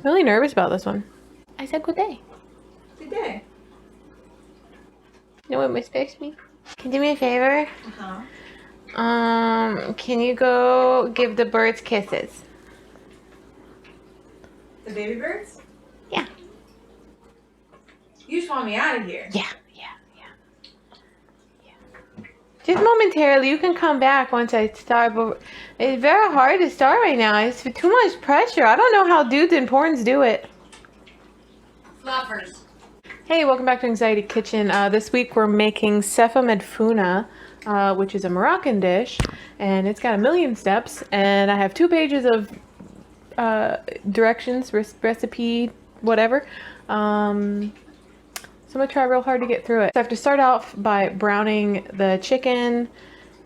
Really nervous about this one. I said good day. Good day. You know what whispers me? Can you do me a favor? Uh-huh. Can you go give the birds kisses? The baby birds? Yeah. You just want me out of here. Yeah. Just momentarily. You can come back once I start, but it's very hard to start right now. It's too much pressure. I don't know how dudes in porns do it. Fluffers. Hey, welcome back to Anxiety Kitchen. This week we're making Seffa Medfouna, which is a Moroccan dish, and it's got 1,000,000 steps, and I have 2 pages of directions, recipe, whatever. So I'm gonna try real hard to get through it. So I have to start off by browning the chicken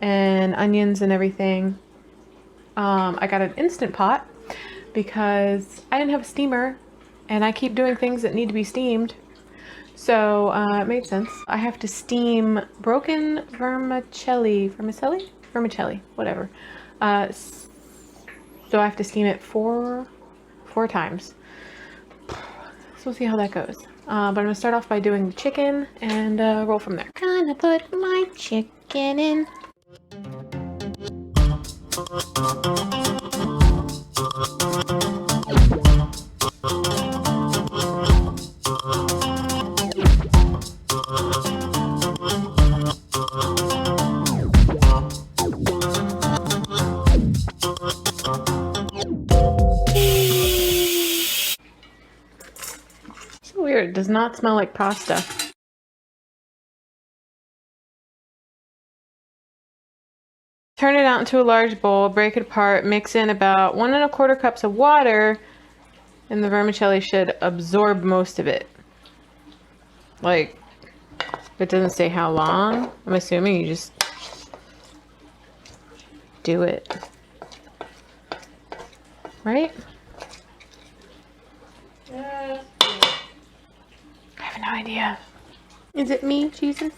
and onions and everything. I got an Instant Pot because I didn't have a steamer and I keep doing things that need to be steamed. So it made sense. I have to steam broken vermicelli, whatever. So I have to steam it four times. So we'll see how that goes. But I'm gonna start off by doing the chicken and roll from there. Gonna put my chicken in. Weird, it does not smell like pasta. Turn it out into a large bowl, break it apart, mix in about 1 1/4 cups of water, and the vermicelli should absorb most of it. Like, it doesn't say how long. I'm assuming you just do it. Right? I have no idea. Is it me, Jesus?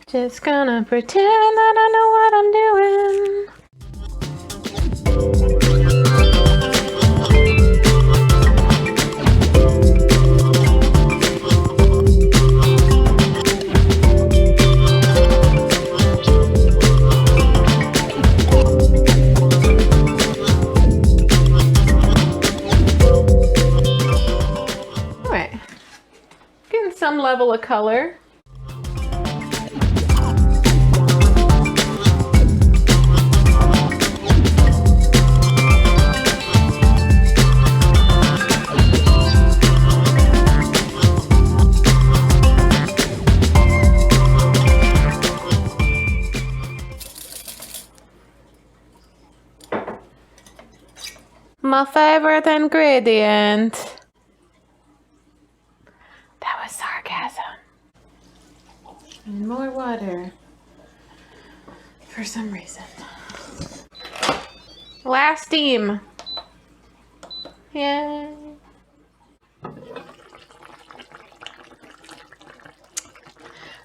Just gonna pretend that I know what I'm doing. All right, getting some level of color. My favorite ingredient. That was sarcasm. And more water. For some reason. Last steam. Yay.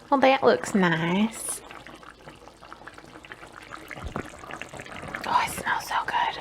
Well, that looks nice. Oh, it smells so good.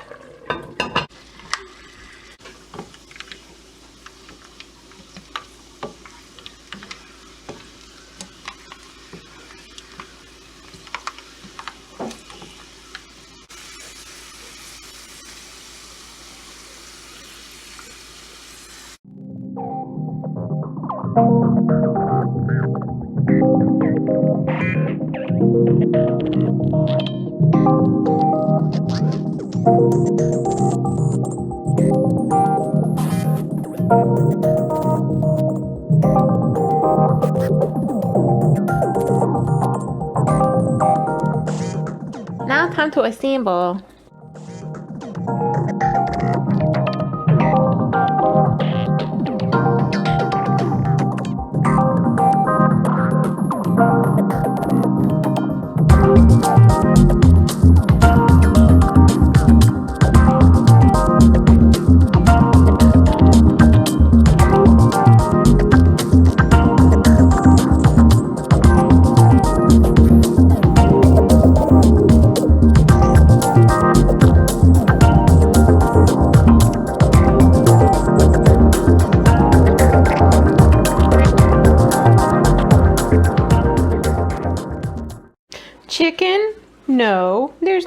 Now time to assemble.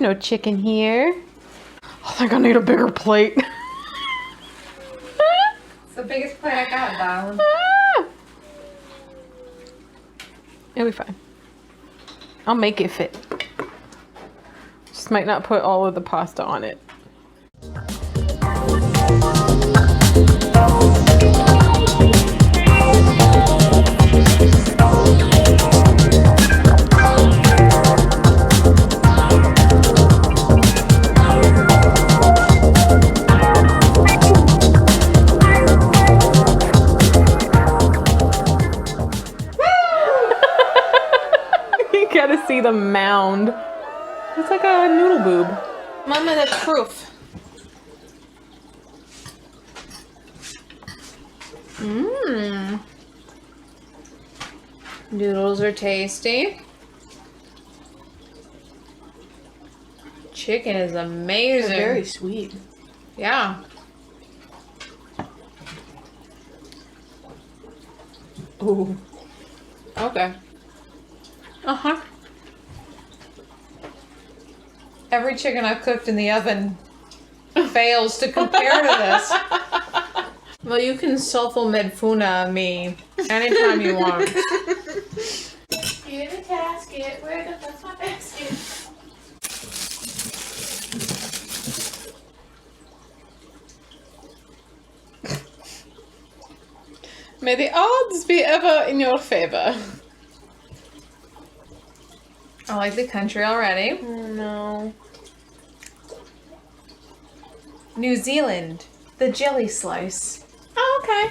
no chicken here. I think I need a bigger plate. It's the biggest plate I got, darling. It'll be fine. I'll make it fit. Just might not put all of the pasta on it. You gotta see the mound. It's like a noodle boob. Mama, that's proof. Mmm. Noodles are tasty. Chicken is amazing. Very sweet. Yeah. Ooh. Okay. Uh-huh. Every chicken I've cooked in the oven fails to compare to this. Well, you can Seffa Medfouna me anytime you want. Get a casket. Where the fuck's my basket? May the odds be ever in your favor. I like the country already. Oh no. New Zealand, the jelly slice. Oh, okay.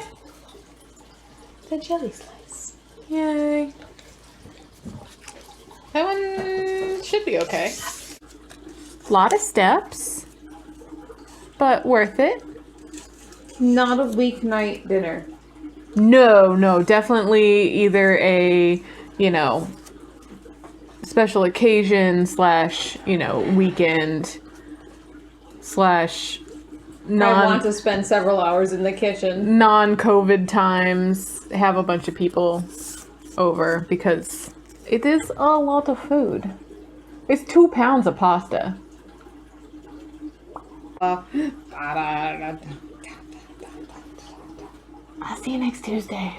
The jelly slice. Yay. That one should be okay. Lot of steps, but worth it. Not a weeknight dinner. No, definitely either a, special occasion / weekend / I want to spend several hours in the kitchen. non-COVID times, have a bunch of people over because it is a lot of food. It's 2 pounds of pasta. I'll see you next Tuesday.